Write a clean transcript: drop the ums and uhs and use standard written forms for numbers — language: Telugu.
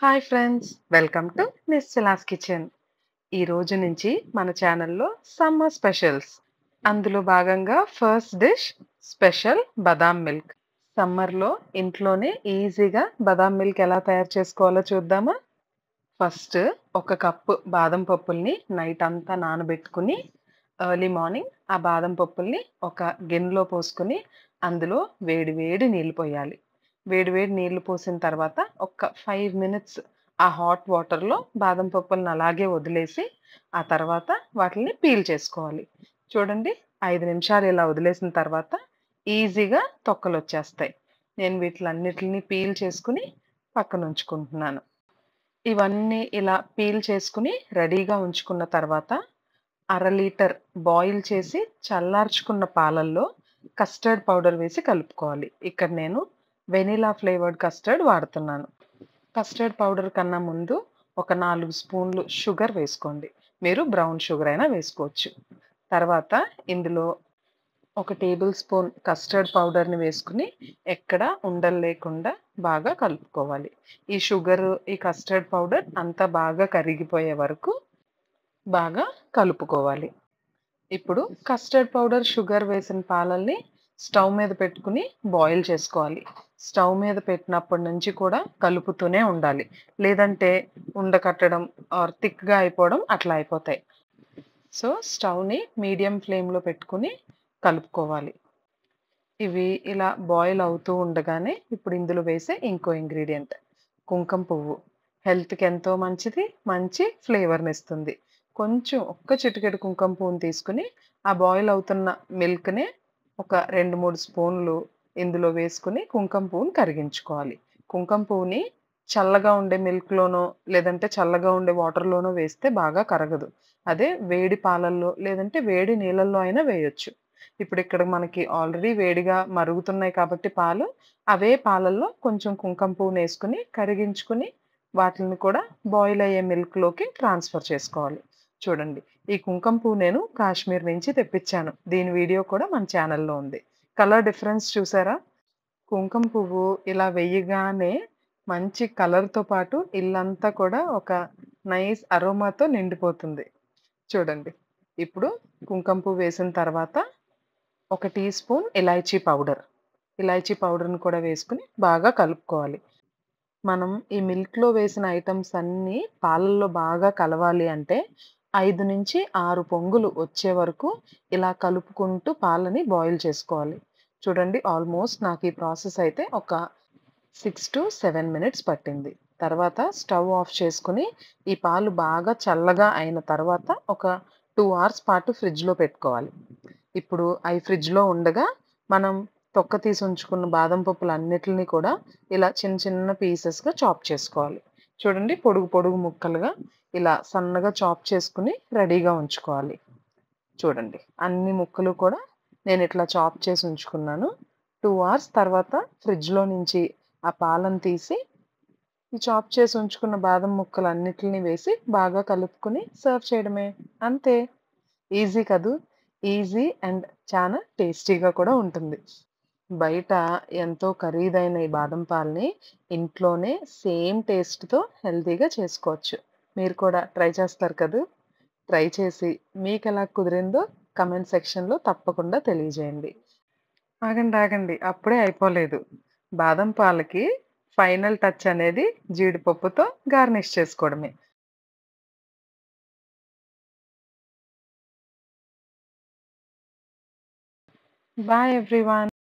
Hi friends, welcome to Nischala's kitchen. ఈ రోజు నుంచి మన ఛానల్లో సమ్మర్ స్పెషల్స్. అందులో భాగంగా ఫస్ట్ డిష్ స్పెషల్ బాదాం మిల్క్. సమ్మర్లో ఇంట్లోనే ఈజీగా బాదాం మిల్క్ ఎలా తయారు చేసుకోవాలో చూద్దామా? ఫస్ట్ ఒక కప్పు బాదం పప్పుల్ని నైట్ అంతా నానబెట్టుకుని ఎర్లీ మార్నింగ్ ఆ బాదం పప్పుల్ని ఒక గిన్నెలో పోసుకొని అందులో వేడి వేడి నీళ్లు పోయాలి. వేడి వేడి నీళ్లు పోసిన తర్వాత ఒక 5 మినిట్స్ ఆ హాట్ వాటర్‌లో బాదం పప్పులను అలాగే వదిలేసి ఆ తర్వాత వాటిల్ని పీల్ చేసుకోవాలి. చూడండి, 5 నిమిషాలు ఇలా వదిలేసిన తర్వాత ఈజీగా తొక్కలొచ్చేస్తాయి. నేను వీటిలన్నిటిని పీల్ చేసుకొని పక్కనుంచుకుంటున్నాను. ఇవన్నీ ఇలా పీల్ చేసుకొని రెడీగా ఉంచుకున్న తర్వాత, అర లీటర్ బాయిల్ చేసి చల్లార్చుకున్న పాలల్లో కస్టర్డ్ పౌడర్ వేసి కలుపుకోవాలి. ఇక్కడ నేను వెనిలా ఫ్లేవర్డ్ కస్టర్డ్ వాడుతున్నాను. కస్టర్డ్ పౌడర్ కన్నా ముందు ఒక 4 స్పూన్లు షుగర్ వేసుకోండి. మీరు బ్రౌన్ షుగర్ అయినా వేసుకోవచ్చు. తర్వాత ఇందులో ఒక టేబుల్ స్పూన్ కస్టర్డ్ పౌడర్‌ని వేసుకొని ఎక్కడ ఉండలు లేకుండా బాగా కలుపుకోవాలి. ఈ షుగరు, ఈ కస్టర్డ్ పౌడర్ అంతా బాగా కరిగిపోయే వరకు బాగా కలుపుకోవాలి. ఇప్పుడు కస్టర్డ్ పౌడర్, షుగర్ వేసిన పాలల్ని స్టవ్ మీద పెట్టుకొని బాయిల్ చేసుకోవాలి. స్టవ్ మీద పెట్టినప్పటి నుంచి కూడా కలుపుతూనే ఉండాలి. లేదంటే ఉండకట్టడం ఆర్ థిక్‌గా అయిపోవడం అట్లా అయిపోతాయి. సో, స్టవ్‌ని మీడియం ఫ్లేమ్‌లో పెట్టుకొని కలుపుకోవాలి. ఇవి ఇలా బాయిల్ అవుతూ ఉండగానే ఇప్పుడు ఇందులో వేసే ఇంకో ఇంగ్రీడియెంట్ కుంకుమ పువ్వు. హెల్త్‌కి ఎంతో మంచిది. మంచి ఫ్లేవర్‌నిస్తుంది. కొంచెం ఒక్క చిటికెడు కుంకుమ పువ్వుని తీసుకొని ఆ బాయిల్ అవుతున్న మిల్క్‌నే ఒక 2, 3 స్పూన్లు ఇందులో వేసుకొని కుంకుమ పువ్వుని కరిగించుకోవాలి. కుంకుమ పువ్వుని చల్లగా ఉండే మిల్క్‌లోనో లేదంటే చల్లగా ఉండే వాటర్‌లోనో వేస్తే బాగా కరగదు. అదే వేడి పాలల్లో లేదంటే వేడి నీళ్ళల్లో అయినా వేయొచ్చు. ఇప్పుడిక్కడ మనకి ఆల్రెడీ వేడిగా మరుగుతున్నాయి కాబట్టి పాలు, అవే పాలల్లో కొంచెం కుంకుమ పువ్వునేసుకొని, కరిగించుకొని, వాటిలిని కూడా బాయిల్ అయ్యే మిల్క్‌లోకి ట్రాన్స్‌ఫర్ చేసుకోవాలి. చూడండి, ఈ కుంకుమ పువ్వు నేను కాశ్మీర్ నుంచి తెప్పిచ్చాను. దీని వీడియో కూడా మన ఛానల్‌లో ఉంది. కలర్ డిఫరెన్స్ చూసారా? కుంకుమ పువ్వు ఇలా వెయ్యగానే మంచి కలర్‌తో పాటు ఇల్లంతా కూడా ఒక నైస్ అరోమాతో నిండిపోతుంది. చూడండి. ఇప్పుడు కుంకుమ పువ్వు వేసిన తర్వాత ఒక టీ స్పూన్ ఇలాచీ పౌడర్. ఇలాచీ పౌడర్‌ని కూడా వేసుకొని బాగా కలుపుకోవాలి. మనం ఈ మిల్క్‌లో వేసిన ఐటెమ్స్ అన్నీ పాలల్లో బాగా కలవాలి అంటే 5-6 పొంగులు వచ్చే వరకు ఇలా కలుపుకుంటూ పాలని బాయిల్ చేసుకోవాలి. చూడండి, ఆల్మోస్ట్ నాకు ఈ ప్రాసెస్ అయితే ఒక 6-7 మినిట్స్ పట్టింది. తర్వాత స్టవ్ ఆఫ్ చేసుకొని ఈ పాలు బాగా చల్లగా అయిన తర్వాత ఒక 2 అవర్స్ పాటు ఫ్రిడ్జ్‌లో పెట్టుకోవాలి. ఇప్పుడు అయి ఫ్రిడ్జ్‌లో ఉండగా మనం తొక్క తీసి ఉంచుకున్న బాదం పప్పులన్నిటిని కూడా ఇలా చిన్న చిన్న పీసెస్‌గా చాప్ చేసుకోవాలి. చూడండి, పొడుగు పొడుగు ముక్కలుగా ఇలా సన్నగా చాప్ చేసుకొని రెడీగా ఉంచుకోవాలి. చూడండి, అన్ని ముక్కలు కూడా నేనిట్లా చాప్ చేసి ఉంచుకున్నాను. 2 అవర్స్ తర్వాత ఫ్రిడ్జ్‌లో నుంచి ఆ పాలను తీసి ఈ చాప్ చేసి ఉంచుకున్న బాదం ముక్కలన్నిటిని వేసి బాగా కలుపుకొని సర్వ్ చేయడమే. అంతే. ఈజీ కదూ! ఈజీ అండ్ చానా టేస్టీగా కూడా ఉంటుంది. బయట ఎంతో ఖరీదైన ఈ బాదం పాలని ఇంట్లోనే సేమ్ టేస్ట్‌తో హెల్తీగా చేసుకోవచ్చు. మీరు కూడా ట్రై చేస్తారు కదూ! ట్రై చేసి మీకెలా కుదిరిందో కామెంట్ సెక్షన్‌లో తప్పకుండా తెలియజేయండి. ఆగండి, ఆగండి, అప్పుడే అయిపోలేదు. బాదం పాలకి ఫైనల్ టచ్ అనేది జీడిపప్పుతో గార్నిష్ చేసుకోవడమే. Bye everyone.